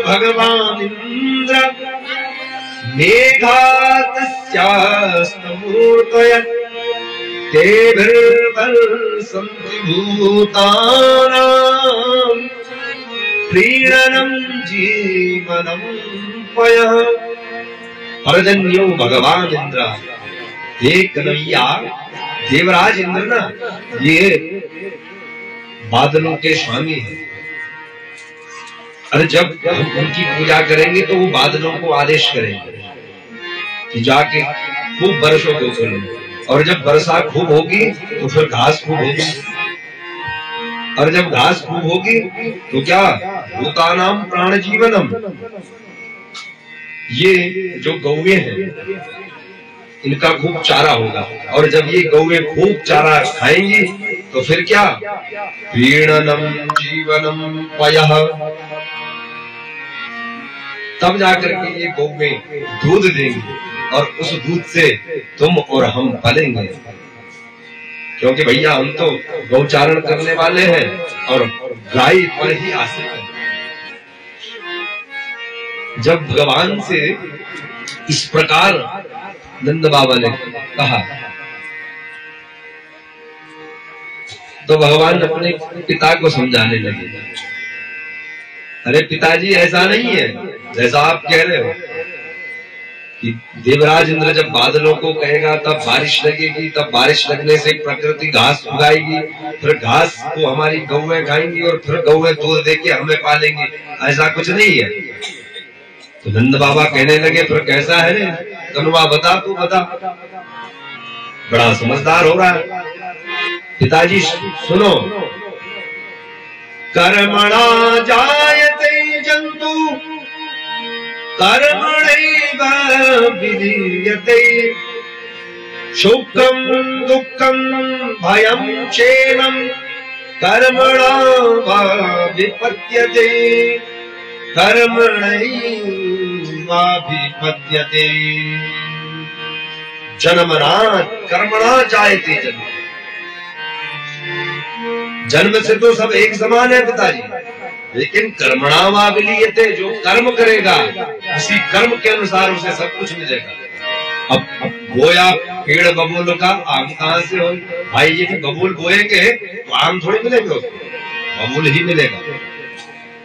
भगवान इंद्र मेघातस्यास्तमूर्तय तेभिर्वर्षन्ति भूतानां प्रीणनं जीवनं पयः। पर्जन्यो भगवान इंद्र, एक कन्हैया देवराज इंद्र ना ये बादलों के स्वामी है। अरे जब हम उनकी पूजा करेंगे तो वो बादलों को आदेश करेंगे कि जाके खूब वर्षों को करो, और जब वर्षा खूब होगी तो फिर घास खूब होगी, और जब घास खूब होगी तो क्या भूतानां प्राण जीवनम, ये जो गौवे हैं इनका खूब चारा होगा, और जब ये गौवे खूब चारा खाएंगी तो फिर क्या प्रीणनम जीवनम पयः, तब जाकर के ये गौवे दूध देंगी और उस दूध से तुम और हम पलेंगे। क्योंकि भैया हम तो गौचारण करने वाले हैं और गाय पर ही आश्रित हैं। जब भगवान से इस प्रकार नंद बाबा ने कहा तो भगवान अपने पिता को समझाने लगे, अरे पिताजी ऐसा नहीं है जैसा आप कह रहे हो कि देवराज इंद्र जब बादलों को कहेगा तब बारिश लगेगी, तब बारिश लगने से प्रकृति घास उगाएगी, फिर घास को हमारी गौएं खाएंगी और फिर गौएं दूध देके हमें पालेंगी, ऐसा कुछ नहीं है। तो नंद बाबा कहने लगे फिर कैसा है रे कनुआ, बता तू बता, बड़ा समझदार हो रहा है। पिताजी सुनो, कर्मणा जायते जंतु कर्मणैव विलीयते, सुखं दुःखं भयं क्षेमं कर्मणा वा विपद्यते, कर्मणैवाभिपद्यते। जन्मना कर्मणा जायते जन्म, जन्म से तो सब एक समान है पिताजी, लेकिन कर्मणा वा विलीयते, जो कर्म करेगा उसी कर्म के अनुसार उसे सब कुछ मिलेगा। अब बोया पेड़ बबूल का आम कहाँ से हो भाई, यदि बबूल बोएंगे तो आम थोड़ी मिलेंगे, बबूल ही मिलेगा।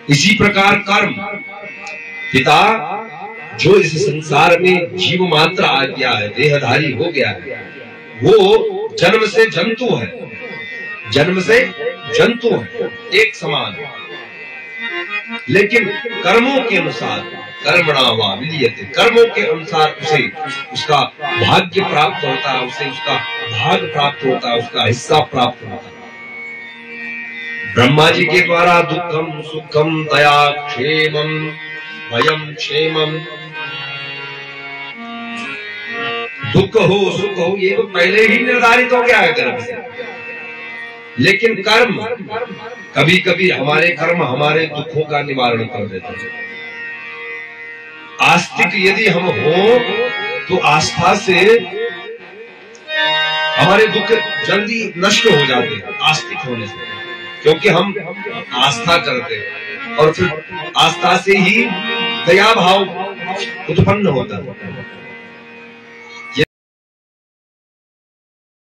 इसी प्रकार कर्म, पिता जो इस संसार में जीव मात्र आ गया है, देहधारी हो गया है, वो जन्म से जंतु है, जन्म से जंतु है, एक समान, लेकिन कर्मों के अनुसार कर्मणा वा विलीयते, कर्मों के अनुसार उसे उसका भाग्य प्राप्त होता है, उसे उसका भाग प्राप्त होता है, उसका हिस्सा प्राप्त होता है। ब्रह्मा जी के द्वारा दुखम सुखम दया क्षेमम भयम क्षेमम, दुख हो सुख हो ये तो पहले ही निर्धारित हो गया है कर्म से, लेकिन कर्म कभी कभी हमारे कर्म हमारे दुखों का निवारण कर देते हैं। आस्तिक यदि हम हो तो आस्था से हमारे दुख जल्दी नष्ट हो जाते हैं, आस्तिक होने से, क्योंकि हम आस्था करते हैं और फिर आस्था से ही दया भाव उत्पन्न होता है।